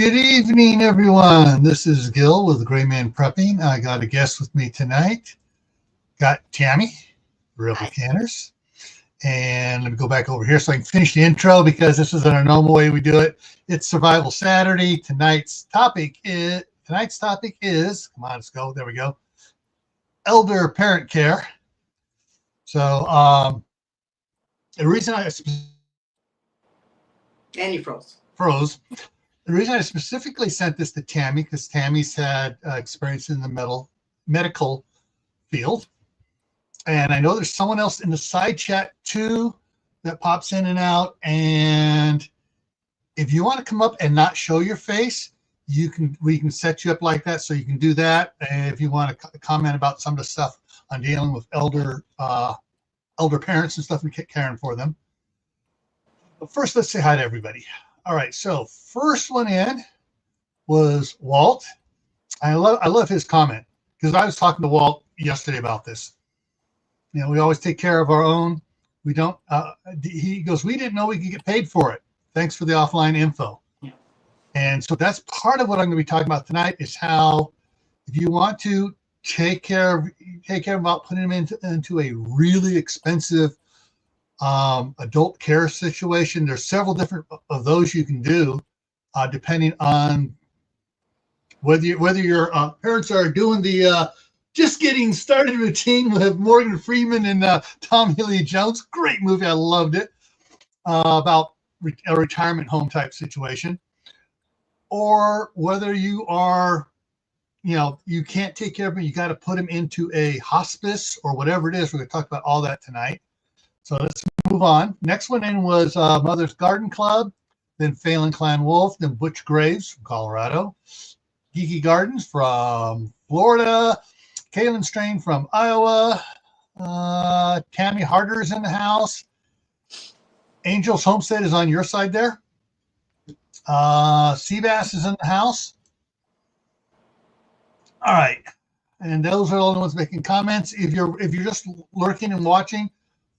Good evening, everyone. This is Gil with Gray Man Prepping. I got a guest with me tonight. Got Tammy, Rebel Canners. And let me go back over here so I can finish the intro because this isn't a normal way we do it. It's Survival Saturday. Tonight's topic is, come on, let's go. There we go. Elder parent care. So the reason I and you froze. The reason I specifically sent this to Tammy, because Tammy's had experience in the medical field. And I know there's someone else in the side chat too that pops in and out. And if you want to come up and not show your face, we can set you up like that so you can do that. And if you want to comment about some of the stuff on dealing with elder parents and stuff and caring for them. But first, let's say hi to everybody. All right, so first one in was Walt. I love his comment because I was talking to Walt yesterday about this. You know, we always take care of our own. We don't. He goes, we didn't know we could get paid for it. Thanks for the offline info. Yeah. And so that's part of what I'm going to be talking about tonight is how if you want to take care of about putting them into a really expensive adult care situation. There's several different of those you can do, depending on whether your parents are doing the just getting started routine with Morgan Freeman and Tommy Lee Jones. Great movie, I loved it. About a retirement home type situation, or whether you are, you can't take care of them, you got to put them into a hospice or whatever it is. We're going to talk about all that tonight. So let's move on. Next one in was Mother's Garden Club, then Phelan Clan Wolf, then Butch Graves from Colorado, Geeky Gardens from Florida, Kaylin Strain from Iowa, Tammy Harder's in the house. Angel's Homestead is on your side there. Seabass is in the house. All right. And those are all the ones making comments. If you're just lurking and watching,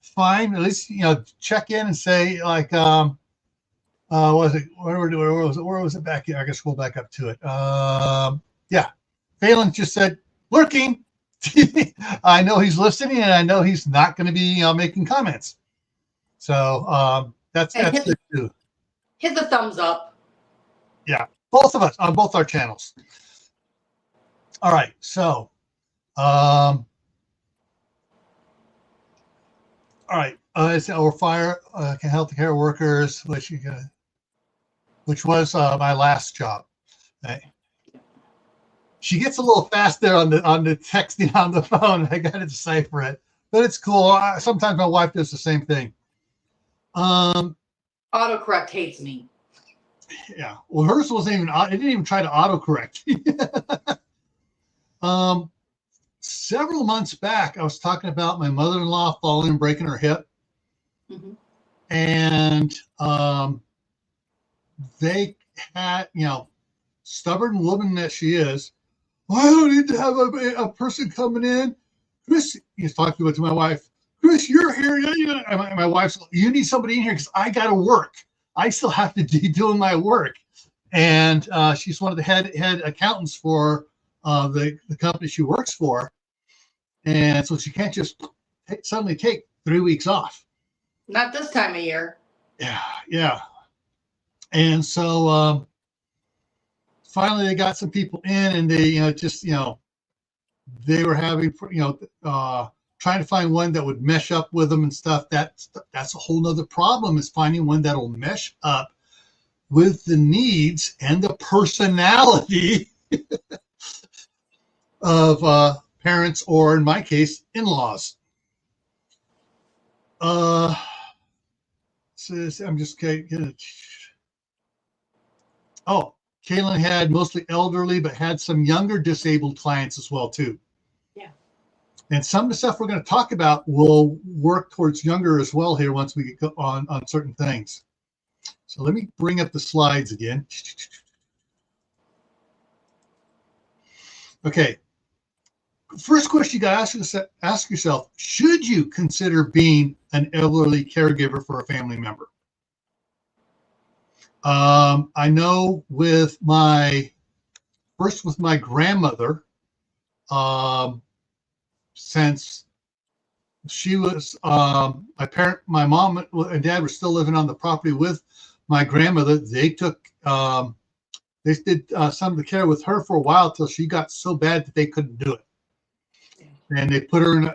fine. At least check in and say like where was it back here? I guess we'll back up to it. Yeah. Phelan just said lurking. I know he's listening and I know he's not going to be making comments. So that's it too. Hit the thumbs up. Yeah, both of us on both our channels. All right, so all right, it's our fire healthcare workers, which was my last job. Okay. She gets a little fast there on the texting on the phone. I got to decipher it, but it's cool. Sometimes my wife does the same thing. Autocorrect hates me. Yeah, well, hers wasn't even. It didn't even try to autocorrect. Several months back, I was talking about my mother-in-law falling and breaking her hip. Mm-hmm. And they had, stubborn woman that she is, I don't need to have a person coming in. Chris, he's talking to my wife. Chris, you're here. My wife's, you need somebody in here because I got to work. I still have to be doing my work. And she's one of the head accountants for the company she works for. And so she can't just suddenly take 3 weeks off. Not this time of year. Yeah. And so finally they got some people in and they, they were having, trying to find one that would mesh up with them and stuff. That's a whole nother problem is finding one that'll mesh up with the needs and the personality of parents, or in my case, in-laws. I'm just kidding. Oh, Kaylin had mostly elderly, but had some younger disabled clients as well, too. Yeah. And some of the stuff we're going to talk about will work towards younger as well here once we get on certain things. So let me bring up the slides again. Okay. First question you got to ask yourself, should you consider being an elderly caregiver for a family member? I know with my grandmother, since she was my mom and dad were still living on the property with my grandmother. They took they did some of the care with her for a while till she got so bad that they couldn't do it, and they put her in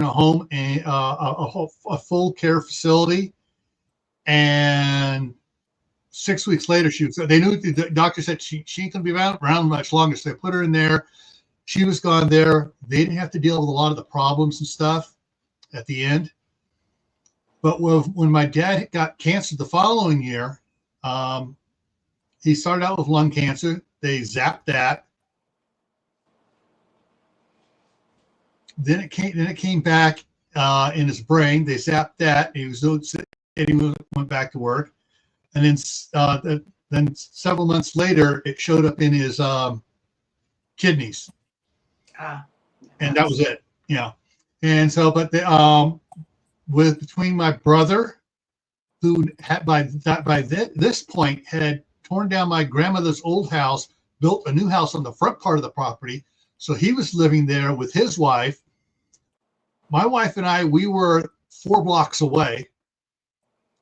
a home, and a full care facility. And 6 weeks later, they knew the doctor said she ain't gonna be around much longer, so they put her in there. She was gone there. They didn't have to deal with a lot of the problems and stuff at the end. But when my dad got cancer the following year, he started out with lung cancer. They zapped that. Then it came back in his brain. They zapped that. He went back to work. And then several months later, it showed up in his kidneys. And that was it. Yeah. And so, but between my brother, who had by this point had torn down my grandmother's old house, built a new house on the front part of the property. So he was living there with his wife. My wife and I, we were 4 blocks away.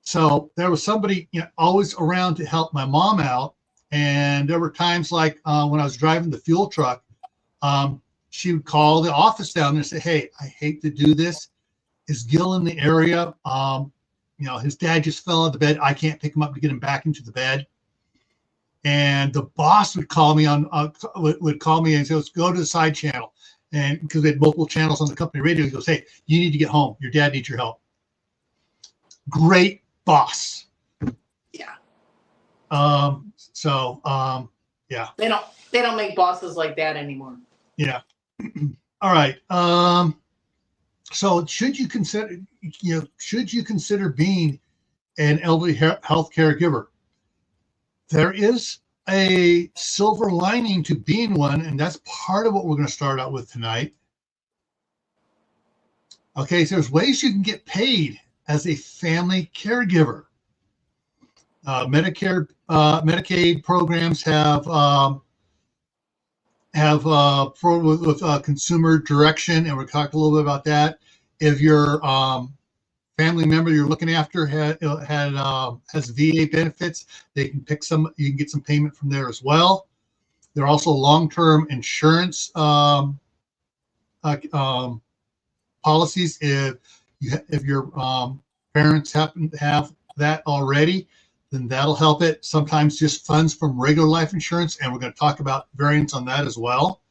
So there was somebody always around to help my mom out. And there were times like when I was driving the fuel truck, she would call the office down there and say, "Hey, I hate to do this. Is Gil in the area? His dad just fell out of the bed. I can't pick him up to get him back into the bed." And the boss would call me would call me and say, "Let's go to the side channel." And because we had multiple channels on the company radio, he goes, "Hey, you need to get home. Your dad needs your help." Great boss. Yeah. Yeah. They don't make bosses like that anymore. Yeah. All right. So should you consider being an elderly health caregiver? There is a silver lining to being one, and that's part of what we're going to start out with tonight. Okay, so there's ways you can get paid as a family caregiver. Medicaid programs have with consumer direction, and we'll talk a little bit about that. If your family member you're looking after has VA benefits, you can get some payment from there as well. There are also long-term insurance policies. If your parents happen to have that already, then that'll help it. Sometimes just funds from regular life insurance, and we're going to talk about variants on that as well.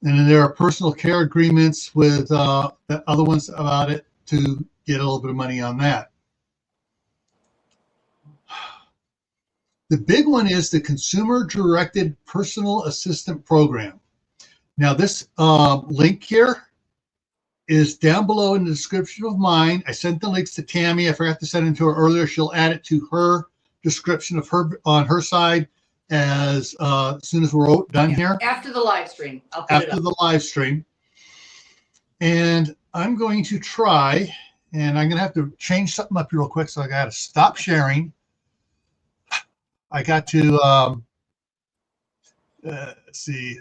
And then there are personal care agreements with other ones about it to get a little bit of money on that. The big one is the Consumer Directed Personal Assistant Program. Now this link here is down below in the description of mine. I sent the links to Tammy. I forgot to send it to her earlier. She'll add it to her description of her on her side as soon as we're done here. After the live stream, I'll put after the live stream. And I'm going to try, and I'm going to have to change something up here real quick. So I got to stop sharing. I got to let's see.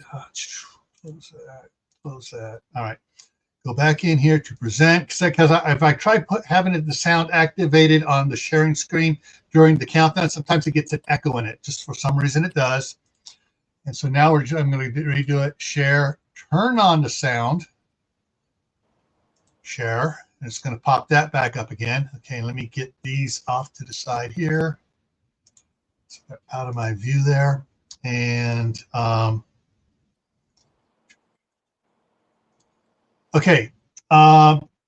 Close that. All right. Go back in here to present, because if I try having the sound activated on the sharing screen during the countdown, sometimes it gets an echo in it. Just for some reason it does. And so now I'm going to redo it. Share, turn on the sound. Share, and it's going to pop that back up again. Okay, let me get these off to the side here. So out of my view there. And okay,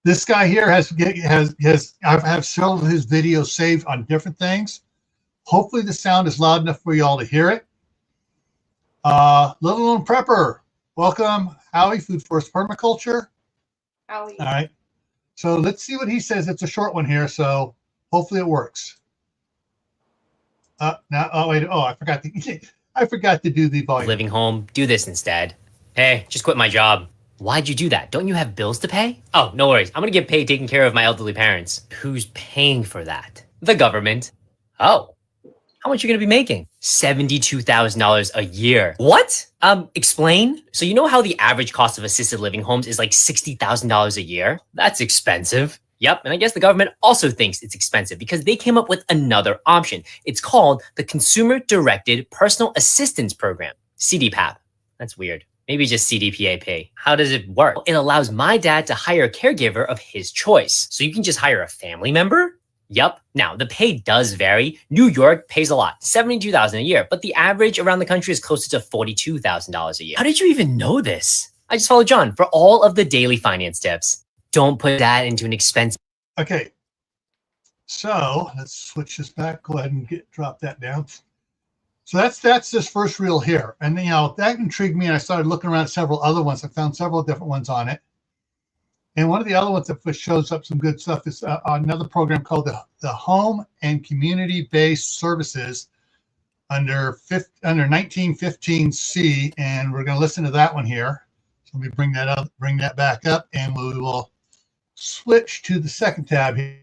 this guy here has I have several of his videos saved on different things. Hopefully the sound is loud enough for you all to hear it. Little Known Prepper, welcome. Howie, Food Forest Permaculture. Howie. All right, so let's see what he says. It's a short one here, so hopefully it works. I forgot to do the volume. Living home, do this instead. Hey, just quit my job. Why'd you do that? Don't you have bills to pay? Oh, no worries. I'm gonna get paid taking care of my elderly parents. Who's paying for that? The government. Oh, How much are you going to be making? $72,000 a year. What? Explain. So you know how the average cost of assisted living homes is like $60,000 a year? That's expensive. Yep, and I guess the government also thinks it's expensive because they came up with another option. It's called the Consumer Directed Personal Assistance Program, CDPAP. That's weird. Maybe just CDPAP. How does it work? It allows my dad to hire a caregiver of his choice. So you can just hire a family member? Yup. Now, the pay does vary. New York pays a lot, $72,000 a year, but the average around the country is closer to $42,000 a year. How did you even know this? I just follow John for all of the daily finance tips. Don't put that into an expense. Okay. So let's switch this back. Go ahead and drop that down. So that's this first reel here. And that intrigued me, and I started looking around at several other ones. I found several different ones on it. And one of the other ones that shows up some good stuff is another program called the Home and Community-Based Services under 1915C, and we're going to listen to that one here. So let me bring that back up, and we will switch to the second tab here.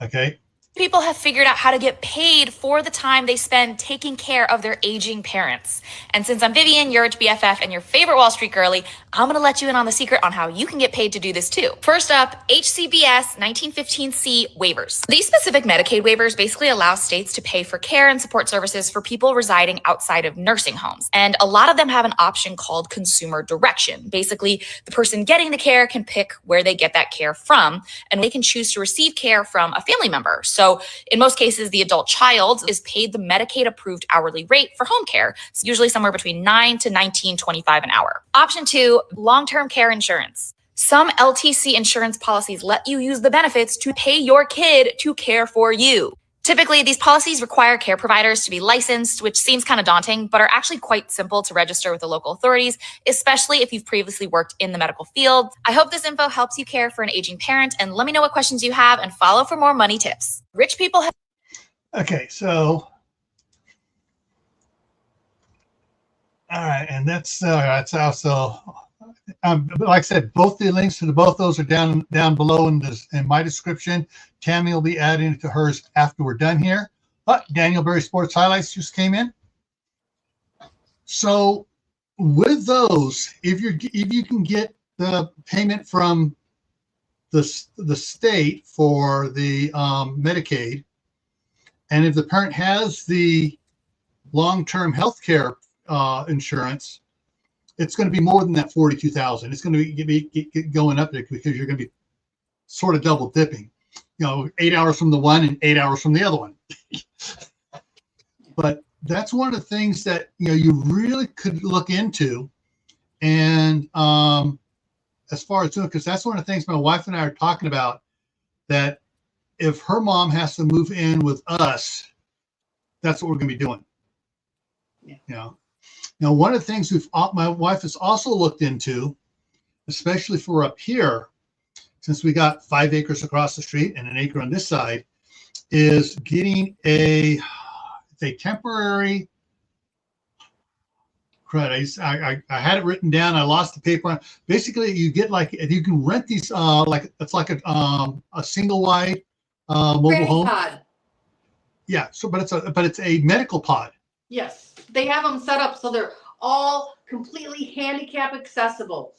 Okay. People have figured out how to get paid for the time they spend taking care of their aging parents. And since I'm Vivian, your BFF, and your favorite Wall Street girly, I'm going to let you in on the secret on how you can get paid to do this too. First up, HCBS 1915C waivers. These specific Medicaid waivers basically allow states to pay for care and support services for people residing outside of nursing homes. And a lot of them have an option called consumer direction. Basically, the person getting the care can pick where they get that care from, and they can choose to receive care from a family member. So in most cases, the adult child is paid the Medicaid approved hourly rate for home care. It's usually somewhere between $9 to $19.25 an hour. Option 2, long-term care insurance. Some LTC insurance policies let you use the benefits to pay your kid to care for you. Typically, these policies require care providers to be licensed, which seems kind of daunting, but are actually quite simple to register with the local authorities, especially if you've previously worked in the medical field. I hope this info helps you care for an aging parent, and let me know what questions you have and follow for more money tips. Rich people have... Okay, so all right, and that's also like I said, both the links to both those are down below in my description. Tammy will be adding it to hers after we're done here. But Daniel Berry Sports Highlights just came in. So with those, if you can get the payment from the state for the Medicaid, and if the parent has the long-term health care insurance, it's going to be more than that 42,000. It's going to be going up there because you're going to be sort of double dipping. 8 hours from the one and 8 hours from the other one. But that's one of the things that you really could look into. And as far as doing, because that's one of the things my wife and I are talking about, that if her mom has to move in with us, that's what we're going to be doing. Yeah. Now, one of the things my wife has also looked into, especially for up here, since we got 5 acres across the street and an acre on this side, is getting a temporary credit. I had it written down. I lost the paper. Basically, you get you can rent these it's like a single wide mobile home pod. Yeah. So, but it's a medical pod. Yes, they have them set up so they're all completely handicap accessible.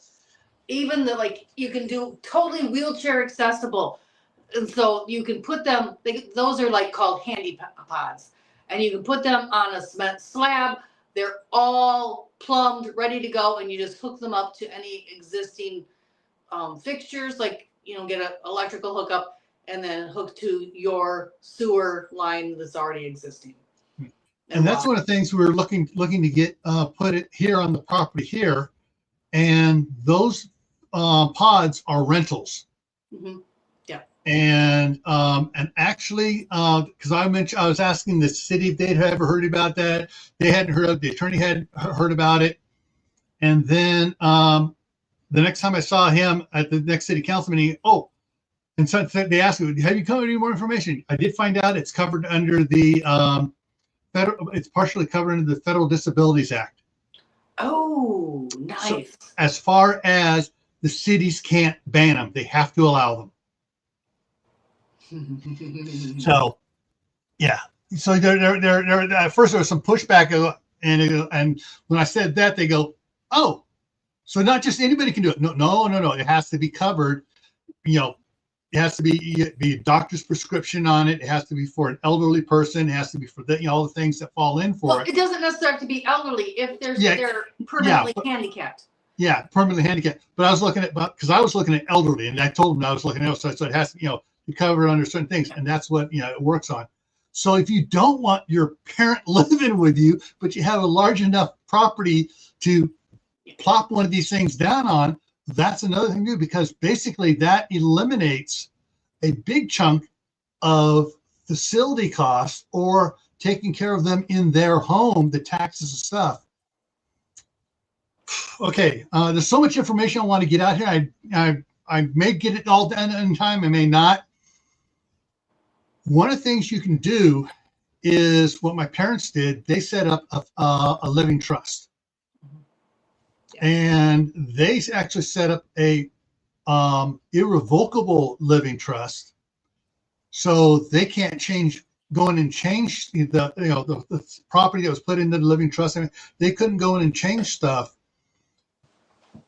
Even you can do totally wheelchair accessible, and so you can put them. Those are called handy pods, and you can put them on a cement slab. They're all plumbed, ready to go, and you just hook them up to any existing fixtures. Get an electrical hookup, and then hook to your sewer line that's already existing. And that's one of the things we're looking to get put it here on the property here, and those pods are rentals. Mm-hmm. Yeah. And actually, because I was asking the city if they'd ever heard about that. They hadn't heard of it. The attorney had heard about it. And then the next time I saw him at the next city council meeting, and so they asked me, have you come with any more information? I did find out it's covered under the it's partially covered under the Federal Disabilities Act. Oh, nice. So, as far as the cities can't ban them, they have to allow them. So Yeah. So there at first there was some pushback, and when I said that, they go, "Oh, so not just anybody can do it." No. It has to be covered. You know, it has to be a doctor's prescription on it. It has to be for an elderly person. It has to be for all the things that fall in for Well, it. it doesn't necessarily have to be elderly if they're permanently handicapped. Yeah, permanently handicapped. But I was looking at because I was looking at elderly, and I told them I was looking at so it has to be covered under certain things, and that's what it works on. So if you don't want your parent living with you, but you have a large enough property to plop one of these things down on, that's another thing to do, because basically that eliminates a big chunk of facility costs or taking care of them in their home, the taxes and stuff. Okay, there's so much information I want to get out here. I may get it all done in time, I may not. One of the things you can do is what my parents did. They set up a living trust. And they actually set up a irrevocable living trust, so they can't go in and change the property that was put into the living trust. I mean, they couldn't go in and change stuff.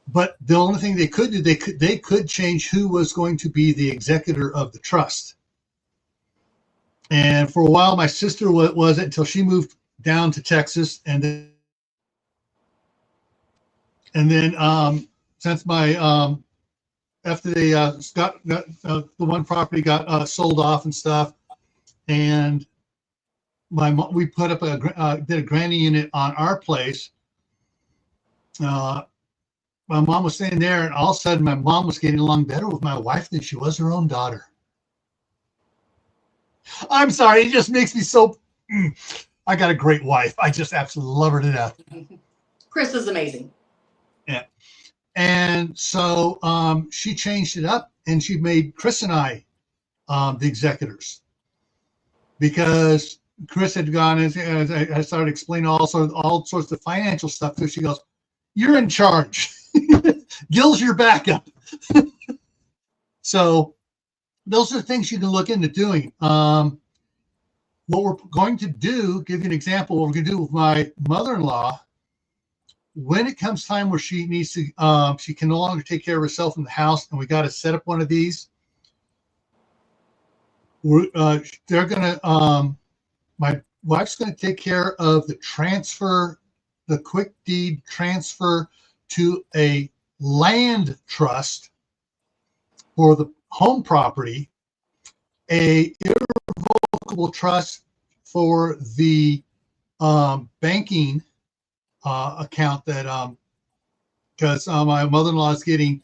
But the only thing they could do, they could change who was going to be the executor of the trust. And for a while, my sister was it until she moved down to Texas, and then since my after they got the one property got sold off and stuff, and my mom, we put up did a granny unit on our place. My mom was staying there, and all of a sudden, my mom was getting along better with my wife than she was her own daughter. I'm sorry, it just makes me so. I got a great wife. I just absolutely love her to death. Chris is amazing. Yeah. And so she changed it up, and she made Chris and I the executors, because Chris had gone and I started explaining all sorts of financial stuff. So she goes, "You're in charge. Gil's your backup." So those are things you can look into doing. What we're going to do, give you an example, what we're going to do with my mother-in-law, when it comes time where she needs to, she can no longer take care of herself in the house, and we got to set up one of these. They're going to, my wife's going to take care of the transfer, the quick deed transfer to a land trust for the home property, a irrevocable trust for the banking account that because my mother-in-law is getting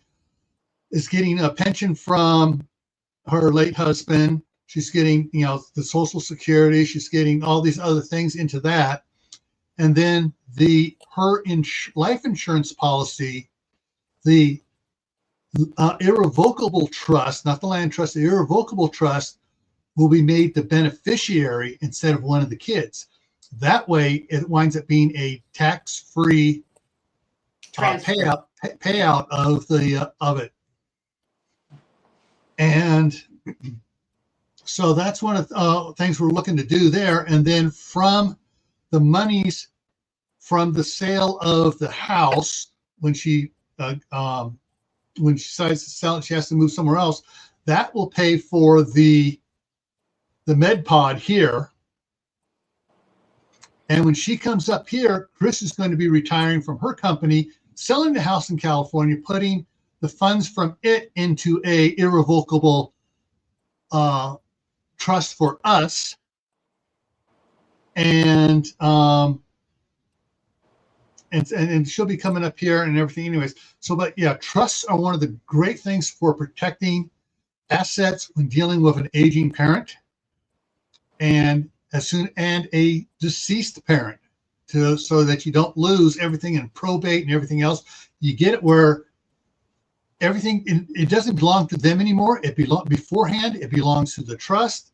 a pension from her late husband. She's getting the Social Security. She's getting all these other things into that, and then her life insurance policy, the irrevocable trust, not the land trust, the irrevocable trust will be made the beneficiary instead of one of the kids. That way, it winds up being a tax-free payout of it. And so that's one of the things we're looking to do there. And then from the monies from the sale of the house, when she decides to sell it, she has to move somewhere else. That will pay for the med pod here. And when she comes up here, Chris is going to be retiring from her company, selling the house in California, putting the funds from it into a irrevocable trust for us. And she'll be coming up here and everything anyways. So, but yeah, trusts are one of the great things for protecting assets when dealing with an aging parent and a deceased parent, so that you don't lose everything in probate and everything else. You get it where everything, it doesn't belong to them anymore. It beforehand, it belongs to the trust.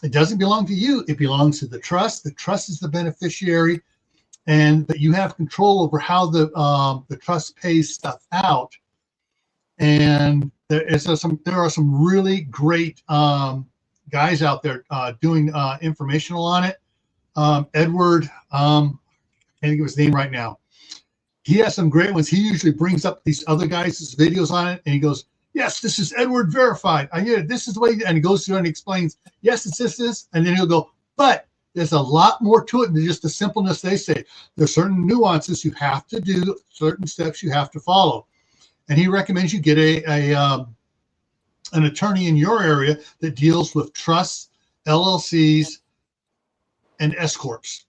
It doesn't belong to you. It belongs to the trust. The trust is the beneficiary, but you have control over how the trust pays stuff out. And there are some really great guys out there doing informational on it. Edward, I can't think of his name right now. He has some great ones. He usually brings up these other guys' videos on it, and he goes, yes, this is Edward verified. I get it. This is the way, and he goes through and explains, yes, it's this, and then he'll go, but there's a lot more to it than just the simpleness they say. There's certain nuances you have to do, certain steps you have to follow. And he recommends you get an attorney in your area that deals with trusts, LLCs, and S corps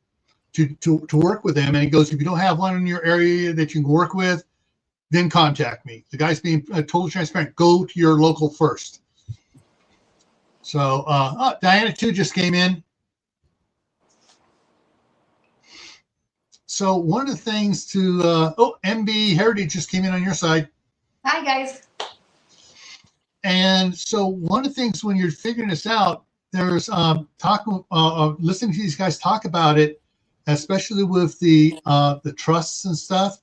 to work with them. And he goes, if you don't have one in your area that you can work with, then contact me. The guy's being totally transparent. Go to your local first. So Diana too just came in. So one of the things to MB Heritage just came in on your side. Hi guys. And so one of the things when you're figuring this out, there's listening to these guys talk about it, especially with the trusts and stuff.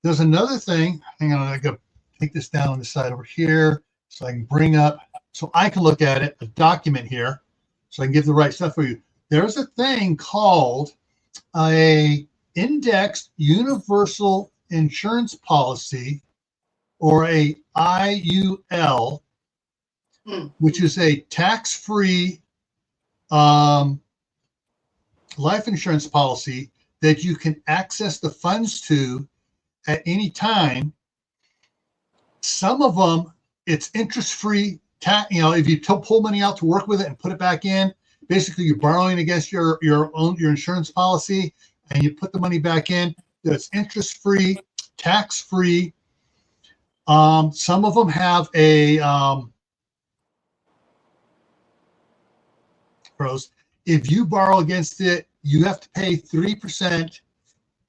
There's another thing. Hang on, I got to take this down on the side over here so I can bring up, so I can look at it, a document here, so I can give the right stuff for you. There's a thing called a indexed universal insurance policy, or a IUL, which is a tax-free life insurance policy that you can access the funds to at any time. Some of them, it's interest-free. If you pull money out to work with it and put it back in, basically you're borrowing against your insurance policy, and you put the money back in. It's interest-free, tax-free. Some of them have a pros. If you borrow against it, you have to pay 3%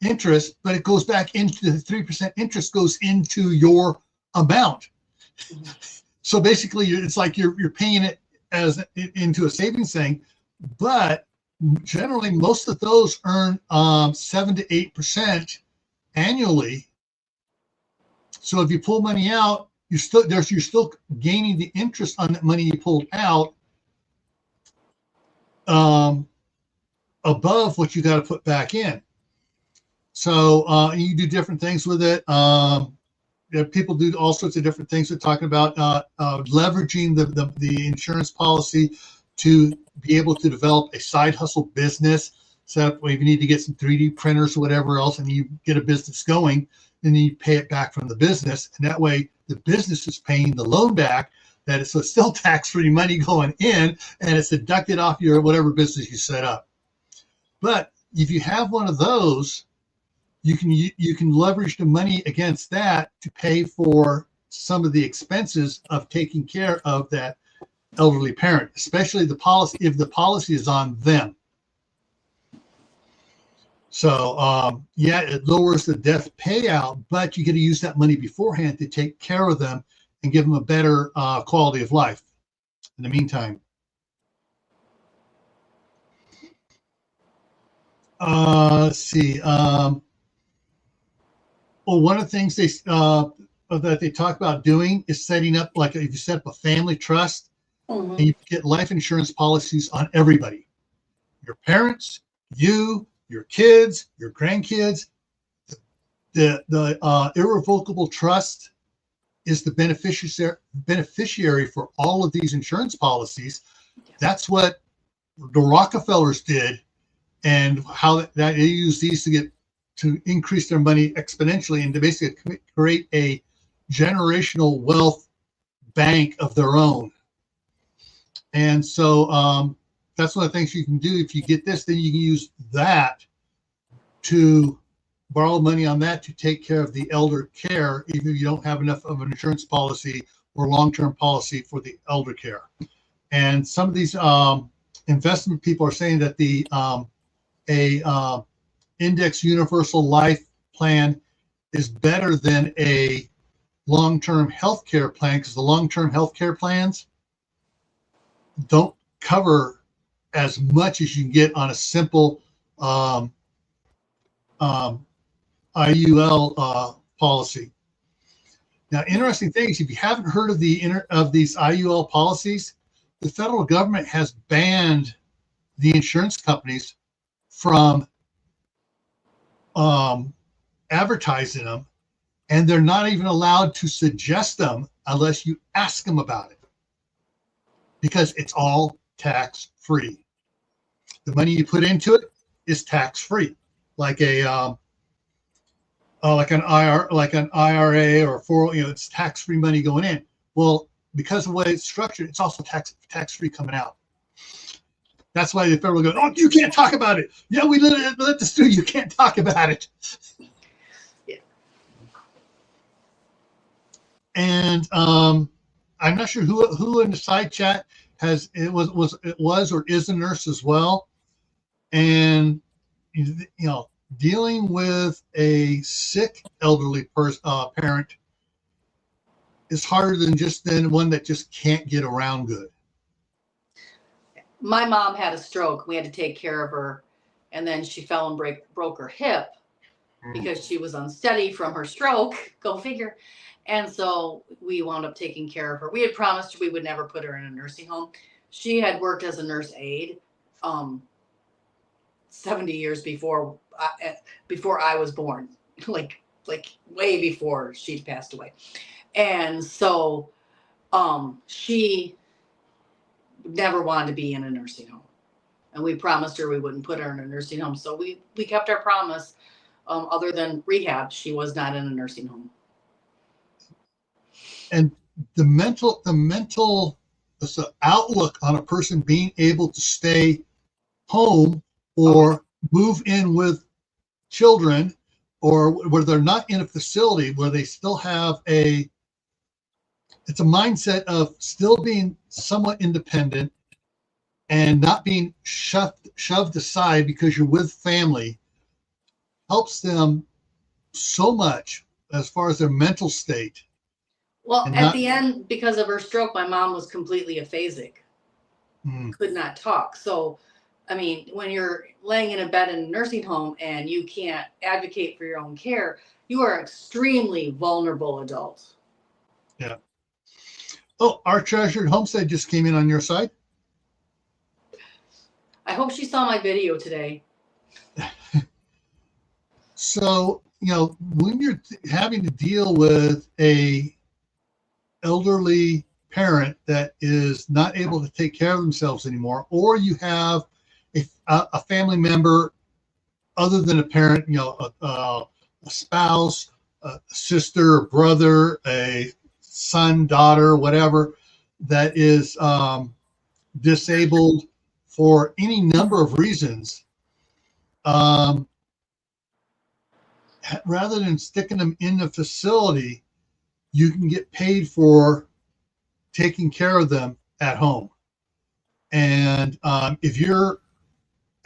interest, but it goes back into the 3% interest goes into your amount. So basically, it's like you're paying it as into a savings thing, but generally most of those earn 7 to 8% annually. So if you pull money out, you're still gaining the interest on that money you pulled out above what you got to put back in. So you do different things with it. People do all sorts of different things. We're talking about leveraging the insurance policy to be able to develop a side hustle business. Set up where you need to get some 3D printers or whatever else, and you get a business going, and then you pay it back from the business. And that way the business is paying the loan back. So it's still tax-free money going in, and it's deducted off your whatever business you set up. But if you have one of those, you can leverage the money against that to pay for some of the expenses of taking care of that elderly parent, especially the policy if the policy is on them. So yeah, it lowers the death payout, but you get to use that money beforehand to take care of them and give them a better quality of life in the meantime. Let's see. Well, one of the things that they talk about doing is setting up, like if you set up a family trust, and you get life insurance policies on everybody, your parents, you, your kids, your grandkids. The irrevocable trust is the beneficiary for all of these insurance policies. That's what the Rockefellers did, and how that they used these to increase their money exponentially and to basically create a generational wealth bank of their own. And so that's one of the things you can do. If you get this, then you can use that to borrow money on that to take care of the elder care, even if you don't have enough of an insurance policy or long-term policy for the elder care. And some of these investment people are saying that the index universal life plan is better than a long-term health care plan, because the long-term health care plans don't cover as much as you can get on a simple IUL policy. Now, interesting things, if you haven't heard of these IUL policies, the federal government has banned the insurance companies from advertising them, and they're not even allowed to suggest them unless you ask them about it, because it's all tax free. The money you put into it is tax free, like a like an IRA or it's tax free money going in. Well, because of the way it's structured, it's also tax free coming out. That's why the federal goes, oh, you can't talk about it. Yeah, we let this through. You can't talk about it. Yeah. And I'm not sure who in the side chat was or is a nurse as well. And dealing with a sick elderly parent is harder than one that just can't get around good. My mom had a stroke. We had to take care of her, and then she fell and broke her hip because she was unsteady from her stroke. Go figure. And so we wound up taking care of her. We had promised we would never put her in a nursing home. She had worked as a nurse aide 70 years before I was born, like way before she passed away. And so she never wanted to be in a nursing home, and we promised her we wouldn't put her in a nursing home. So we kept our promise. Other than rehab, she was not in a nursing home. And the mental outlook on a person being able to stay home or move in with children, or where they're not in a facility, where they still have it's a mindset of still being somewhat independent and not being shoved aside because you're with family, helps them so much as far as their mental state. Well, at the end, because of her stroke, my mom was completely aphasic, could not talk. So, I mean, when you're laying in a bed in a nursing home and you can't advocate for your own care, you are an extremely vulnerable adult. Yeah. Oh, our treasured homestead just came in on your side. I hope she saw my video today. So, when you're having to deal with a elderly parent that is not able to take care of themselves anymore, or you have a family member other than a parent, a spouse, a sister, a brother, a son, daughter, whatever, that is disabled for any number of reasons, rather than sticking them in the facility, you can get paid for taking care of them at home. And if you're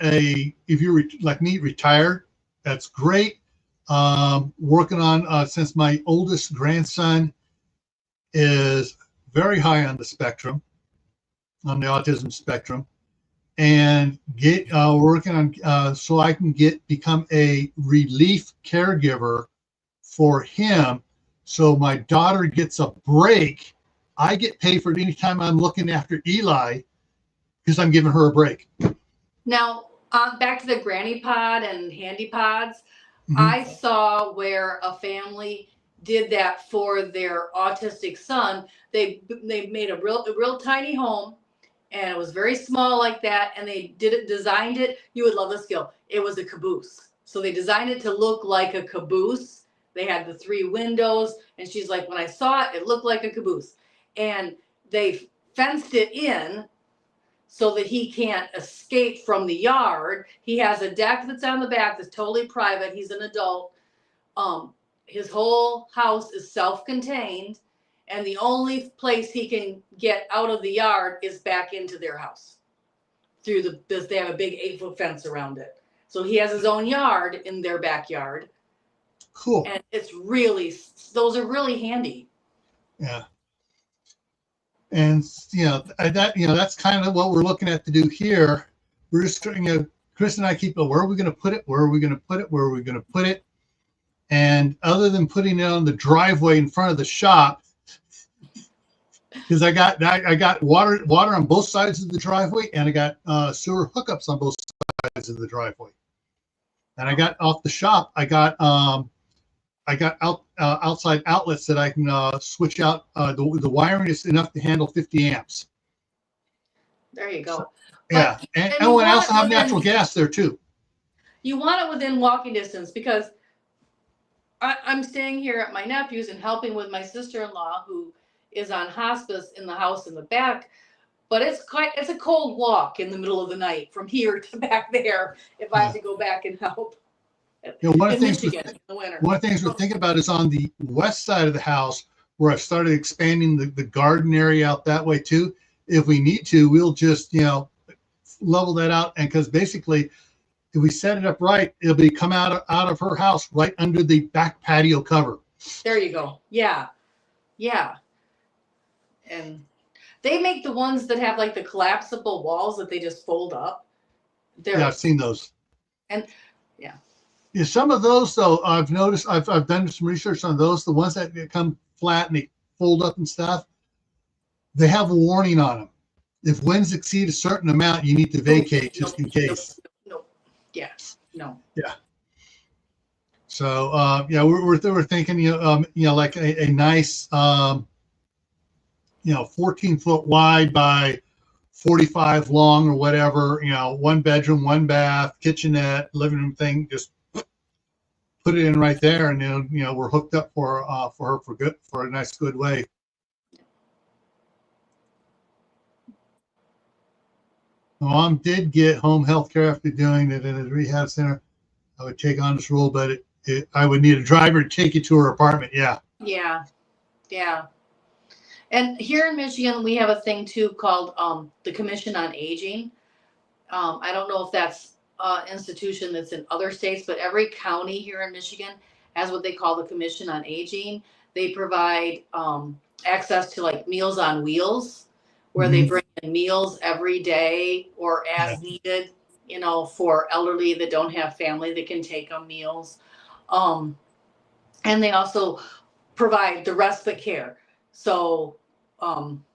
like me, retired, that's great. Working on since my oldest grandson is very high on the spectrum, on the autism spectrum, and working on so I can become a relief caregiver for him. So my daughter gets a break. I get paid for it anytime I'm looking after Eli, because I'm giving her a break. Now, back to the granny pod and handy pods. I saw where a family did that for their autistic son. They made a real tiny home, and it was very small like that, and they designed it. You would love the skill. It was a caboose. So they designed it to look like a caboose. They had the 3 windows, and she's like, when I saw it, it looked like a caboose. And they fenced it in so that he can't escape from the yard. He has a deck that's on the back that's totally private. He's an adult. His whole house is self-contained, and the only place he can get out of the yard is back into their house through they have a big 8-foot fence around it. So he has his own yard in their backyard. Cool. And those are really handy. Yeah. And that's kind of what we're looking at to do here. We're just Chris and I keep where are we going to put it? Where are we going to put it? Where are we going to put it? And other than putting it on the driveway in front of the shop, Because I got water on both sides of the driveway, and I got sewer hookups on both sides of the driveway. And I got off the shop. I got outside outlets that I can switch out. The wiring is enough to handle 50 amps. There you go. Yeah, and I also have natural gas there too. You want it within walking distance, because I'm staying here at my nephew's and helping with my sister-in-law who is on hospice in the house in the back. But it's a cold walk in the middle of the night from here to back there if I have to go back and help. One of the things we're thinking about is on the west side of the house, where I've started expanding the garden area out that way too. If we need to, we'll just level that out, and because basically, if we set it up right, it'll be come out of her house right under the back patio cover. There you go. Yeah. And they make the ones that have like the collapsible walls that they just fold up. Yeah, I've seen those. And yeah, some of those though, I've noticed, I've done some research on those. The ones that come flat and they fold up and stuff, they have a warning on them. If winds exceed a certain amount, you need to vacate just in case. No. Yeah. No. Yeah. So we're thinking like a nice 14-foot wide by 45 long or whatever, 1 bedroom, 1 bath, kitchenette, living room thing, just put it in right there, and then we're hooked up for her for a nice good way. My mom did get home health care after doing it in a rehab center. I would take on this role, but I would need a driver to take you to her apartment. Yeah. Yeah. And here in Michigan, we have a thing too called the Commission on Aging. I don't know if that's an institution that's in other states, but every county here in Michigan has what they call the Commission on Aging. They provide access to like Meals on Wheels, where they bring in meals every day or as needed, for elderly that don't have family that can take them meals. And they also provide the respite care. So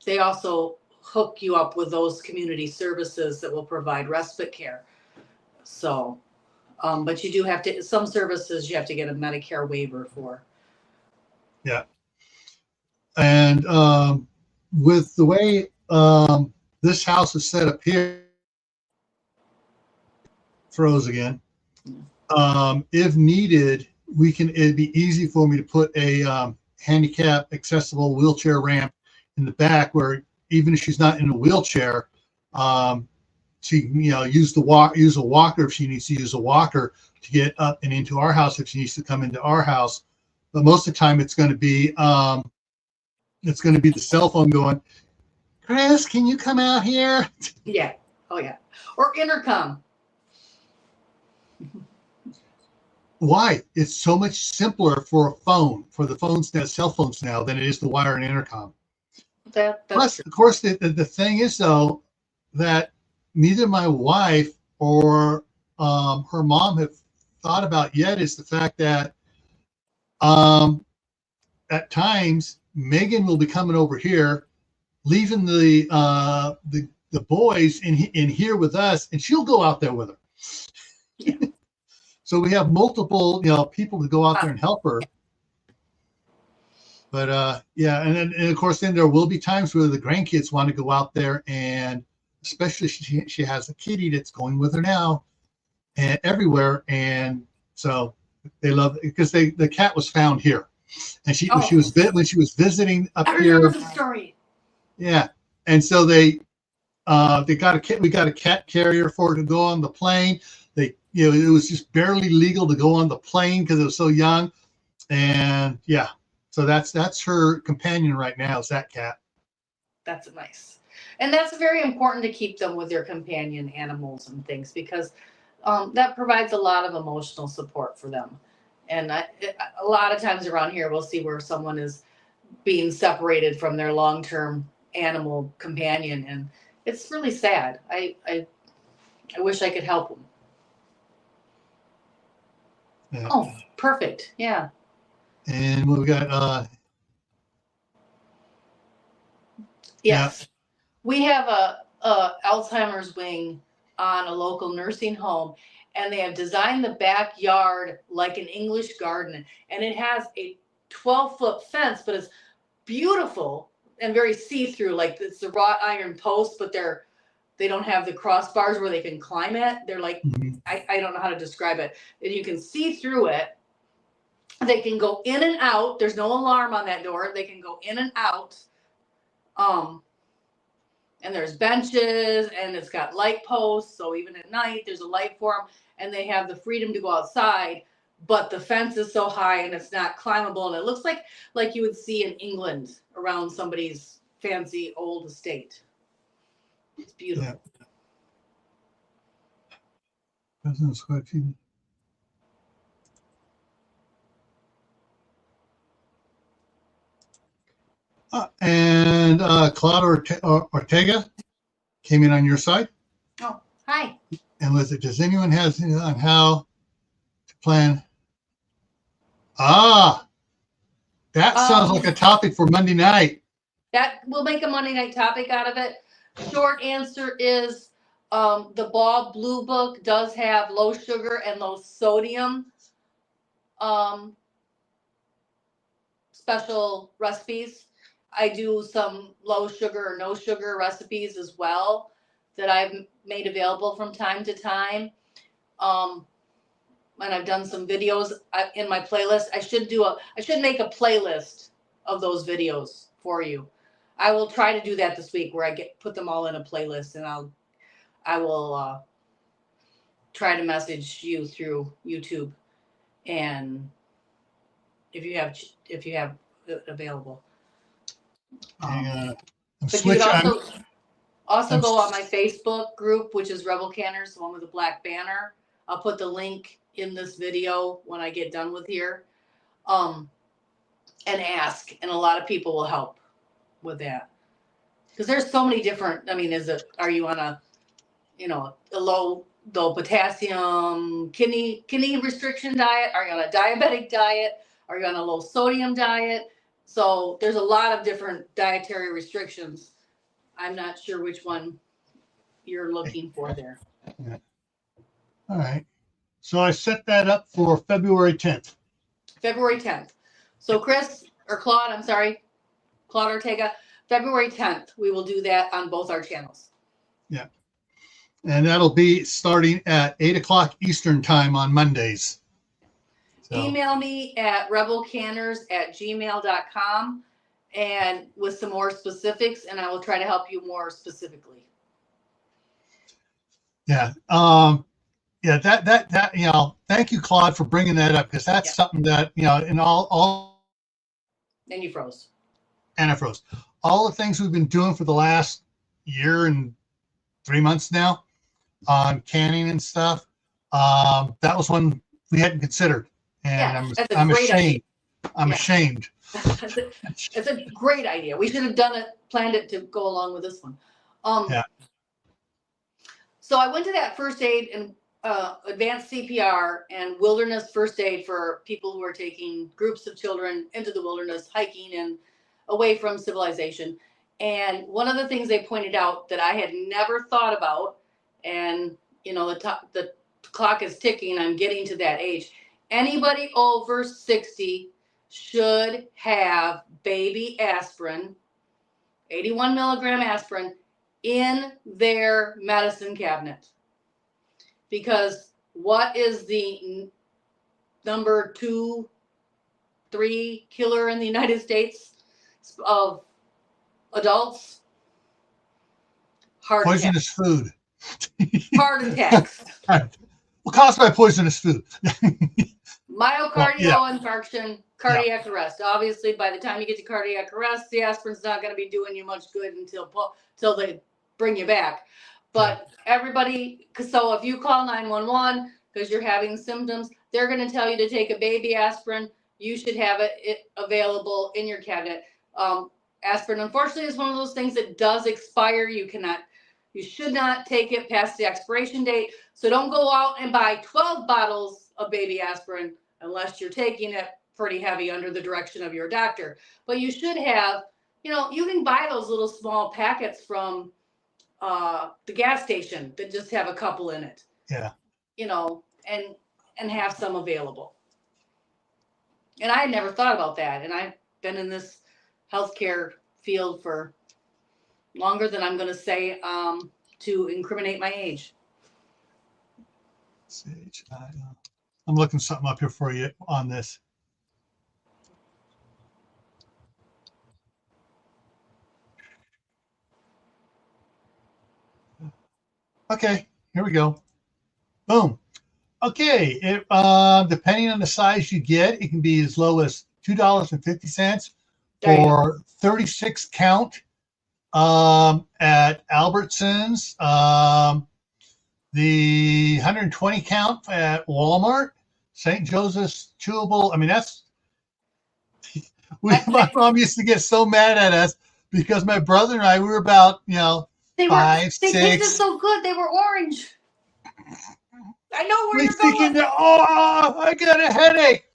they also hook you up with those community services that will provide respite care. So, but you do have to, some services you have to get a Medicare waiver for. Yeah. And with the way this house is set up here, froze again. If needed, it'd be easy for me to put a handicap accessible wheelchair ramp in the back, where even if she's not in a wheelchair, she can use a walker if she needs to use a walker to get up and into our house if she needs to come into our house. But most of the time it's going to be the cell phone going, Chris, can you come out here? Yeah. Oh yeah. Or intercom. Why? It's so much simpler for a phone, for the phones now, cell phones now, than it is to wire an intercom. Plus, of course, the thing is though that neither my wife or her mom have thought about yet is the fact that at times Megan will be coming over here, leaving the boys in here with us, and she'll go out there with her. Yeah. So we have multiple people to go out there and help her. But and of course then there will be times where the grandkids want to go out there, and especially she has a kitty that's going with her now and everywhere, and so they love it because the cat was found here, and when she was visiting up here. I remember the story. Yeah, and so they got a cat. We got a cat carrier for her to go on the plane. It was just barely legal to go on the plane because it was so young, and so that's her companion right now, is that cat. That's nice. And that's very important to keep them with their companion animals and things, because that provides a lot of emotional support for them. And a lot of times around here, we'll see where someone is being separated from their long-term animal companion, and it's really sad. I wish I could help them. Yeah. Oh, perfect. Yeah. And we got Yes. We have a Alzheimer's wing on a local nursing home, and they have designed the backyard like an English garden, and it has a 12-foot fence, but it's beautiful and very see-through. Like it's the wrought iron posts, but they don't have the crossbars where they can climb it. They're like, Mhm. I don't know how to describe it. And you can see through it. They can go in and out. There's no alarm on that door. They can go in and out. And there's benches, and it's got light posts. So even at night, there's a light for them, and they have the freedom to go outside. But the fence is so high, and it's not climbable, and it looks like you would see in England around somebody's fancy old estate. It's beautiful. Yeah. President's question. And Claude Ortega came in on your side. Oh, hi. And was it, does anyone has any on how to plan? That sounds like a topic for Monday night. That we'll make a Monday night topic out of it. Short answer is the Bob Blue Book does have low sugar and low sodium special recipes. I do some low sugar or no sugar recipes as well that I've made available from time to time. And I've done some videos in my playlist. I should make a playlist of those videos for you. I will try to do that this week where I put them all in a playlist, and I will try to message you through YouTube, and if you have it available. I'm But you could also I'm go on my Facebook group, which is Rebel Canners, the one with the black banner. I'll put the link in this video when I get done with here. And ask, and a lot of people will help with that. Because there's so many different, are you on a low potassium kidney restriction diet? Are you on a diabetic diet? Are you on a low sodium diet? So there's a lot of different dietary restrictions. I'm not sure which one you're looking for there. Yeah. All right. So I set that up for February 10th. February 10th. So Claude Ortega, February 10th, we will do that on both our channels. Yeah. And that'll be starting at 8:00 Eastern time on Mondays. So, email me at rebelcanners@gmail.com and with some more specifics, and I will try to help you more specifically. yeah. That thank you, Claude, for bringing that up, because that's something that, in all. And you froze. Anna froze. All the things we've been doing for the last year and 3 months now on canning and stuff, that was one we hadn't considered. And I'm ashamed. Ashamed. It's a great idea. We should have planned it to go along with this one. So I went to that first aid and advanced CPR and wilderness first aid for people who are taking groups of children into the wilderness, hiking and away from civilization. And one of the things they pointed out that I had never thought about, and the clock is ticking, I'm getting to that age. Anybody over 60 should have baby aspirin, 81 milligram aspirin, in their medicine cabinet. Because what is the number 2, 3 killer in the United States of adults? Poisonous food. Heart attacks. Caused by poisonous food. Myocardial infarction, cardiac arrest. Obviously, by the time you get to cardiac arrest, the aspirin's not going to be doing you much good until they bring you back. But everybody, so if you call 911 because you're having symptoms, they're going to tell you to take a baby aspirin. You should have it available in your cabinet. Aspirin, unfortunately, is one of those things that does expire. You should not take it past the expiration date. So don't go out and buy 12 bottles of baby aspirin unless you're taking it pretty heavy under the direction of your doctor. But you should have You know, you can buy those little small packets from the gas station that just have a couple in it. Yeah. You know, and have some available. And I had never thought about that. And I've been in this healthcare field for longer than I'm going to say to incriminate my age. I'm looking something up here for you on this. Okay, here we go. Boom. Okay, depending on the size you get, it can be as low as $2.50 or 36 count at Albertsons. The 120 count at Walmart, St. Joseph's Chewable. I mean, that's my mom used to get so mad at us because my brother and I, we were about, they 5, they 6. tasted so good. They were orange. I know where We're you're thinking, going. oh, I got a headache.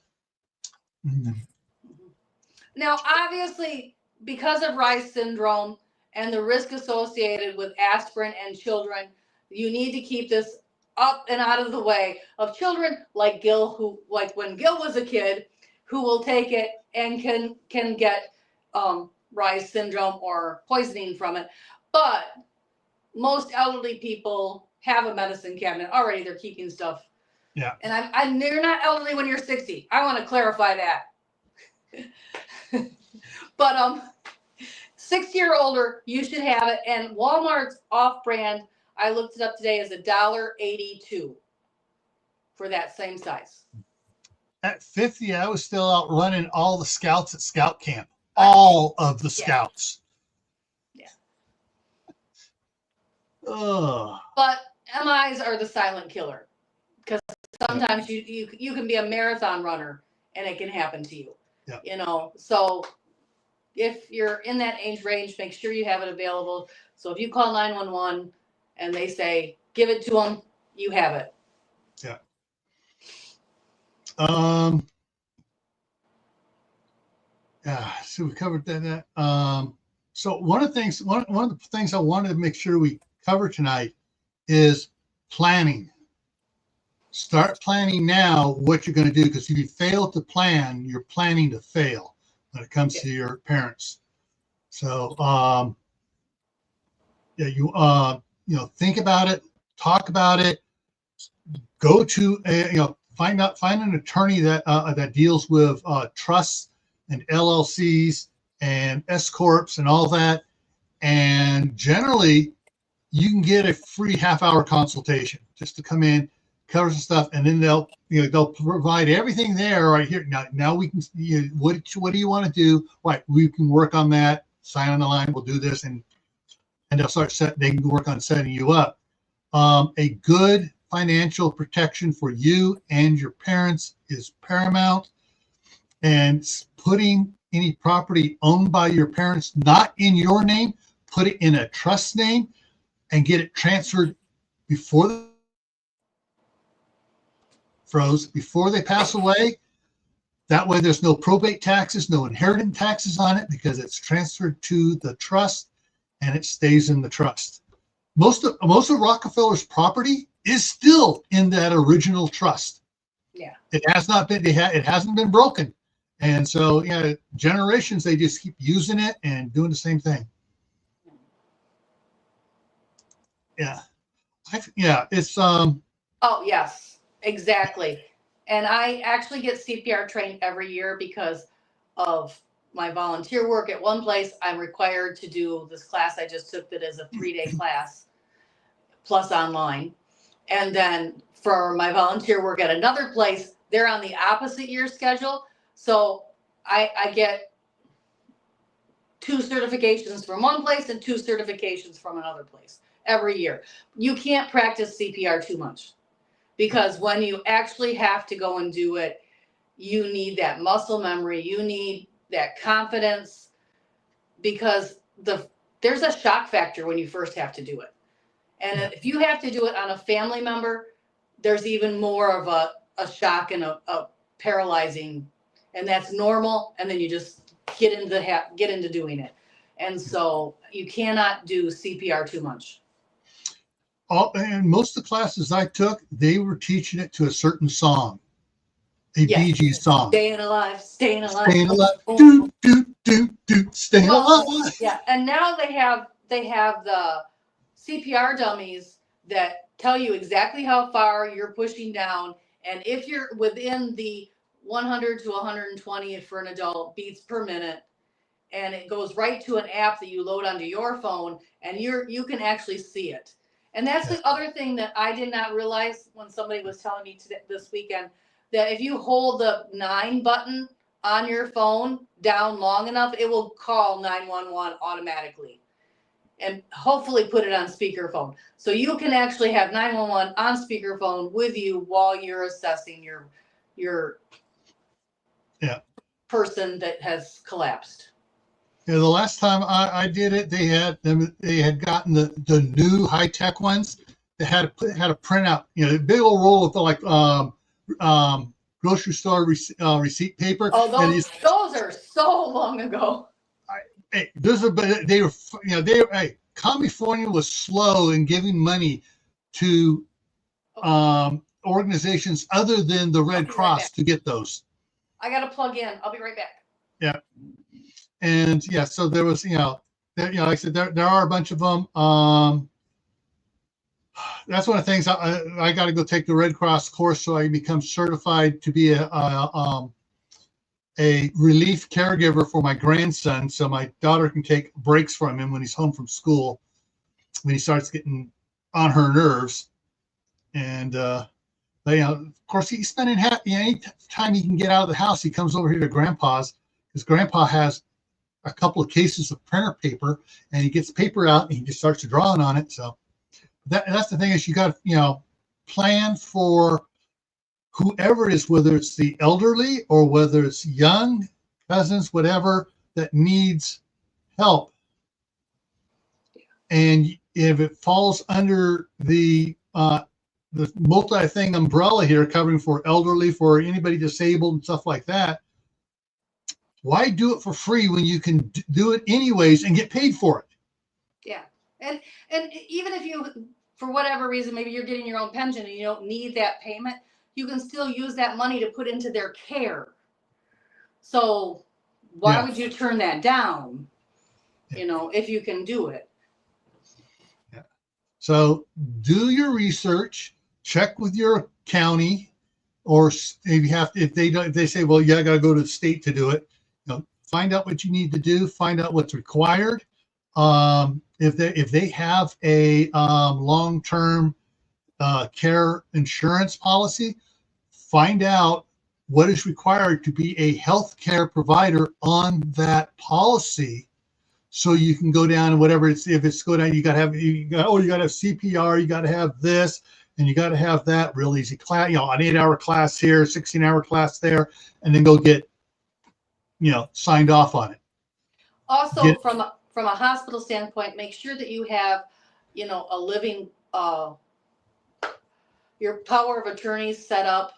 Now, obviously, because of Reye's syndrome and the risk associated with aspirin and children, you need to keep this up and out of the way of children like Gil, who, like when Gil was a kid, who will take it and can get Reye's syndrome or poisoning from it. But most elderly people have a medicine cabinet already. They're keeping stuff. Yeah. And you're not elderly when you're 60. I want to clarify that. But 60 or older, you should have it. And Walmart's off-brand, I looked it up today, is $1.82 for that same size. At 50, I was still out running all the scouts at scout camp. All of the scouts. Yeah. Ugh. But MIs are the silent killer, because sometimes you can be a marathon runner and it can happen to you. Yeah. You know, so if you're in that age range, make sure you have it available. So if you call 911 and they say, give it to them, you have it. Yeah. Yeah, so we covered that. So one of the things I wanted to make sure we cover tonight is planning. Start planning now what you're going to do, because if you fail to plan, you're planning to fail when it comes to your parents. So think about it, talk about it, go to find an attorney that deals with trusts and LLCs and S corps and all that. And generally, you can get a free half-hour consultation just to come in, cover some stuff, and then they'll provide everything there right here. Now we can. What do you want to do? Right, we can work on that. Sign on the line. We'll do this, and they'll they can work on setting you up. A good financial protection for you and your parents is paramount. And putting any property owned by your parents not in your name, put it in a trust name and get it transferred before they pass away. That way there's no probate taxes, no inheritance taxes on it, because it's transferred to the trust and it stays in the trust. Most of Rockefeller's property is still in that original trust. Yeah. It hasn't been broken. And so, generations, they just keep using it and doing the same thing. Yeah. It's Oh, yes, exactly. And I actually get CPR trained every year because of my volunteer work at one place. I'm required to do this class I just took that is a 3-day class plus online. And then for my volunteer work at another place, they're on the opposite year schedule. So I get 2 certifications from one place and 2 certifications from another place every year. You can't practice CPR too much, because when you actually have to go and do it, you need that muscle memory. You need that confidence, because there's a shock factor when you first have to do it. And if you have to do it on a family member, there's even more of a shock and a paralyzing, and that's normal. And then you just get into doing it. And so you cannot do CPR too much. And most of the classes I took, they were teaching it to a certain song, a Yes. Bee Gees song. Staying alive, staying alive. Staying alive, do, do, do, do, staying Well, alive. yeah, and now they have the CPR dummies that tell you exactly how far you're pushing down, and if you're within the 100 to 120 for an adult beats per minute, and it goes right to an app that you load onto your phone, and you can actually see it. And that's the other thing that I did not realize when somebody was telling me this weekend, that if you hold the 9 button on your phone down long enough, it will call 911 automatically, and hopefully put it on speakerphone. So you can actually have 911 on speakerphone with you while you're assessing your person that has collapsed. Yeah, the last time I did it, they had gotten the new high tech ones. They had a printout, a big old roll of like grocery store receipt paper. Oh, those are so long ago. Hey, California was slow in giving money to organizations other than the Red Cross to get those. I got to plug in. I'll be right back. Yeah. And yeah, so there was, like I said, there are a bunch of them. That's one of the things I got to go take the Red Cross course so I can become certified to be a relief caregiver for my grandson, so my daughter can take breaks from him when he's home from school, when he starts getting on her nerves. And of course, he's spending any time he can get out of the house, he comes over here to Grandpa's, because Grandpa has a couple of cases of printer paper, and he gets paper out and he just starts drawing on it. So that's the thing, is you got to plan for whoever it is, whether it's the elderly or whether it's young cousins, whatever, that needs help. And if it falls under the multi-thing umbrella here, covering for elderly, for anybody disabled and stuff like that, why do it for free when you can do it anyways and get paid for it? Yeah. And even if you, for whatever reason, maybe you're getting your own pension and you don't need that payment, you can still use that money to put into their care. So why would you turn that down, if you can do it? Yeah. So do your research, check with your county, or if they say, well, I got to go to the state to do it. Find out what you need to do, find out what's required. If they have a long-term care insurance policy, find out what is required to be a healthcare provider on that policy, so you can go down and whatever if it's go down, you got to have CPR, you got to have this, and you got to have that real easy class, an 8-hour class here, 16-hour class there, and then go get signed off on it. Also, from a hospital standpoint, make sure that you have, a living, your power of attorney set up,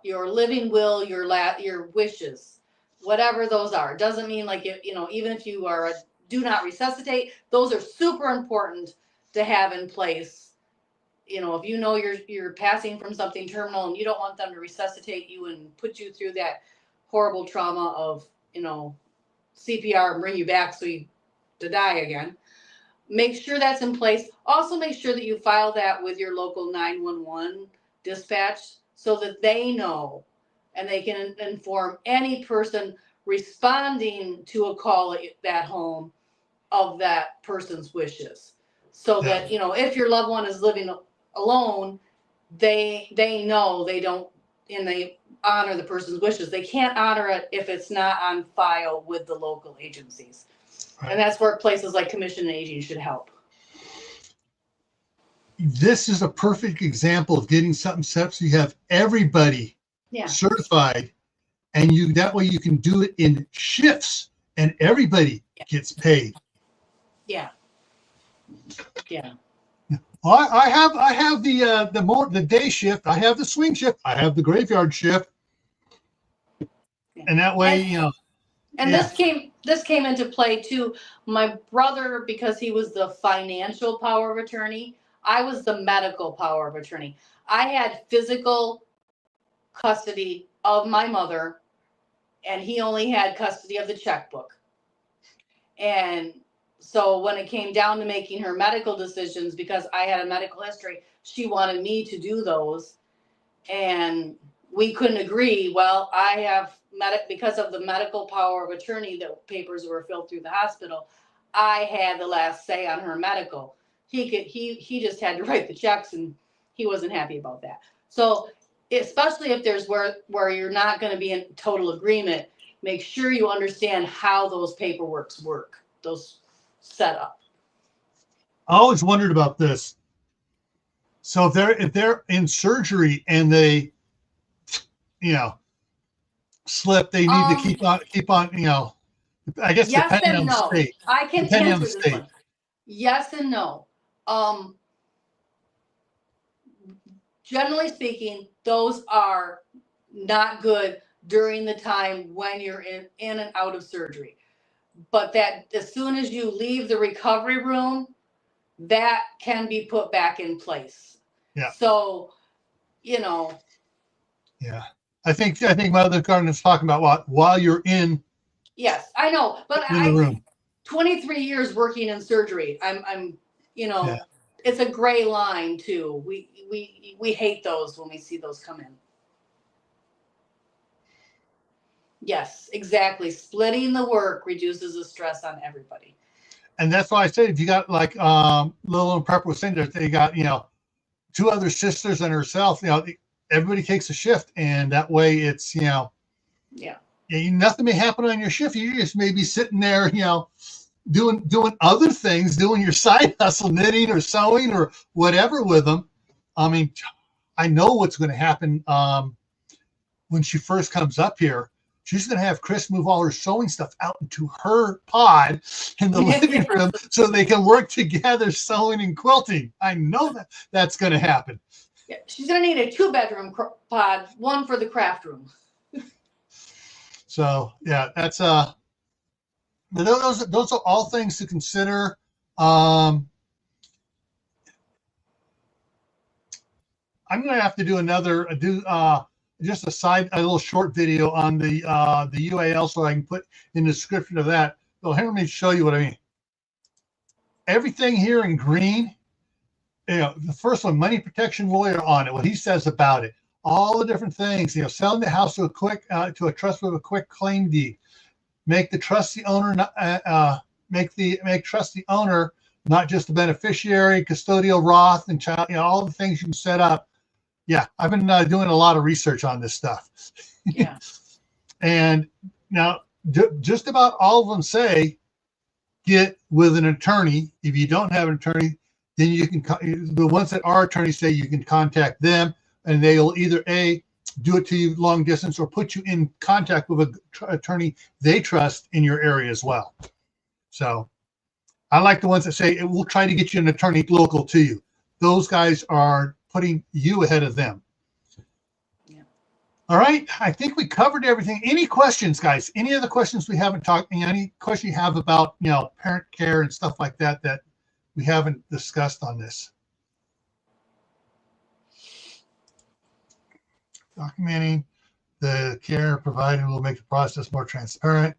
your living will, your wishes, whatever those are. It doesn't mean like, even if you are a do not resuscitate, those are super important to have in place. If you're passing from something terminal and you don't want them to resuscitate you and put you through that horrible trauma of, CPR and bring you back to die again. Make sure that's in place. Also make sure that you file that with your local 911 dispatch so that they know and they can inform any person responding to a call at that home of that person's wishes. So that, if your loved one is living alone, they know they don't, and they honor the person's wishes. They can't honor it if it's not on file with the local agencies. Right. And that's where places like Commission on Aging should help. This is a perfect example of getting something set up so you have everybody certified, and that way you can do it in shifts and everybody gets paid. Yeah. Well, I have the day shift, I have the swing shift, I have the graveyard shift, and that way And Yeah. this came into play too. My brother, because he was the financial power of attorney, I was the medical power of attorney. I had physical custody of my mother, and he only had custody of the checkbook. And so when it came down to making her medical decisions, because I had a medical history, she wanted me to do those. And we couldn't agree. Well, I have because of the medical power of attorney, the papers were filled through the hospital. I had the last say on her medical. He just had to write the checks, and he wasn't happy about that. So especially if there's where you're not going to be in total agreement, make sure you understand how those paperworks work, those set up. I always wondered about this. So if they're in surgery and they, slip, they need to keep on, I guess Yes depending and on no. the state. I can Depending on answer the this state. one. Yes and no. Generally speaking, those are not good during the time when you're in and out of surgery. But that as soon as you leave the recovery room, that can be put back in place. Yeah. So, Yeah. I think Mother Garden is talking about while you're in yes, I know, but the room. 23 years working in surgery. I'm Yeah. It's a gray line too. We hate those when we see those come in. Yes, exactly. Splitting the work reduces the stress on everybody. And that's why I said if you got like Lil and Prepper was saying that they got, two other sisters and herself, everybody takes a shift, and that way it's, Yeah. Nothing may happen on your shift. You just may be sitting there, doing other things, doing your side hustle, knitting or sewing or whatever with them. I mean, I know what's going to happen when she first comes up here. She's going to have Chris move all her sewing stuff out into her pod in the living room so they can work together sewing and quilting. I know that's going to happen. Yeah, she's going to need a 2-bedroom pod, one for the craft room. So yeah, that's those are all things to consider. I'm going to have to do just a little short video on the UAL so I can put in the description of that. So here, let me show you what I mean. Everything here in green, the first one, money protection lawyer on it, what he says about it, all the different things, selling the house to a trust with a quick claim deed, make the trust the owner, make trust the owner, not just the beneficiary, custodial, Roth, and child, all the things you can set up. Yeah, I've been doing a lot of research on this stuff. Yeah. And now just about all of them say get with an attorney. If you don't have an attorney, then you can, the ones that are attorneys say you can contact them, and they'll either do it to you long distance or put you in contact with an attorney they trust in your area as well. So I like the ones that say we'll try to get you an attorney local to you. Those guys are putting you ahead of them. Yeah. All right. I think we covered everything. Any questions, guys? Any other questions we haven't talked? Any question you have about, parent care and stuff like that we haven't discussed on this? Documenting the care provided will make the process more transparent,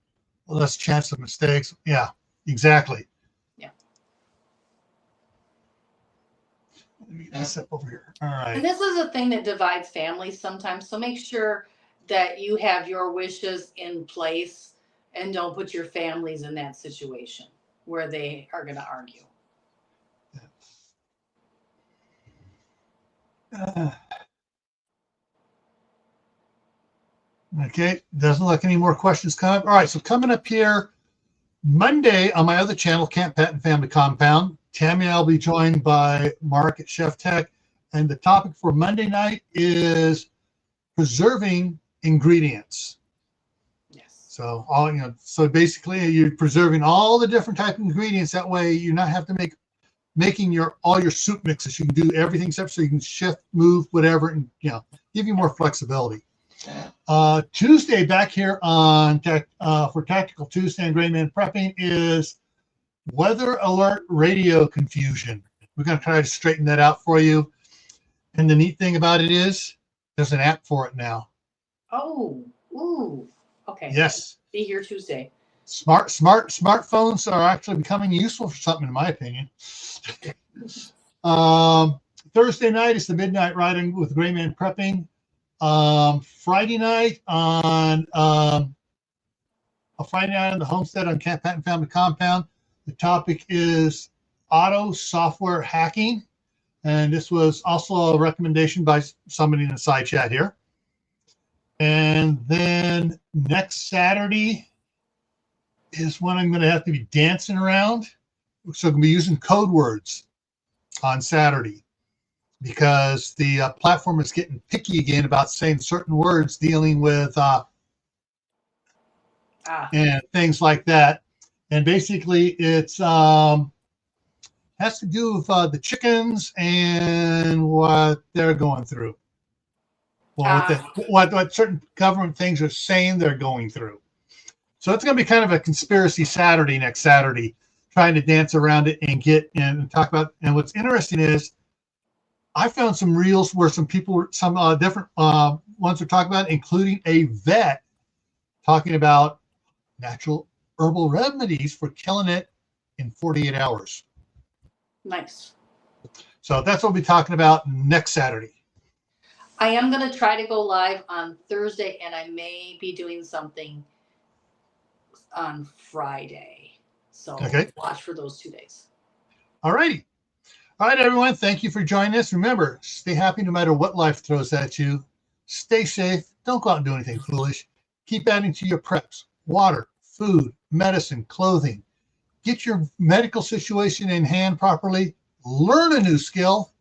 less chance of mistakes. Yeah, exactly. Yeah. Let me step over here. All right. And this is a thing that divides families sometimes. So make sure that you have your wishes in place and don't put your families in that situation where they are going to argue. Okay, doesn't look any more questions coming up. All right, so coming up here Monday on my other channel, Camp Pet and Family Compound, Tammy, I'll be joined by Mark at Chef Tech, and the topic for Monday night is preserving ingredients. Yes. So so basically you're preserving all the different type of ingredients. That way you not have to making all your soup mixes. You can do everything except so you can shift, move, whatever, and give you more flexibility. Tuesday back here on for Tactical Tuesday and Gray Man Prepping is weather alert radio confusion. We're going to try to straighten that out for you. And the neat thing about it is there's an app for it now. Oh, ooh, okay. Yes. Be here Tuesday. Smartphones are actually becoming useful for something, in my opinion. Thursday night is the midnight riding with Gray Man Prepping. Friday night on the homestead on Camp Patton Family Compound. The topic is auto software hacking, and this was also a recommendation by somebody in the side chat here. And then next Saturday is when I'm going to have to be dancing around. So I'm going to be using code words on Saturday because the platform is getting picky again about saying certain words dealing with and things like that. And basically it's has to do with the chickens and what they're going through. Well, what certain government things are saying they're going through. So it's going to be kind of a conspiracy Saturday next Saturday, trying to dance around it and get in and talk about. And what's interesting is I found some reels where some people, some different ones are talking about, including a vet talking about natural herbal remedies for killing it in 48 hours. Nice. So that's what we'll be talking about next Saturday. I am going to try to go live on Thursday, and I may be doing something on Friday. So watch for those 2 days. All righty. All right, everyone. Thank you for joining us. Remember, stay happy no matter what life throws at you. Stay safe. Don't go out and do anything foolish. Keep adding to your preps. Water, food, medicine, clothing. Get your medical situation in hand properly. Learn a new skill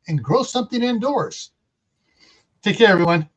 and grow something indoors. Take care, everyone.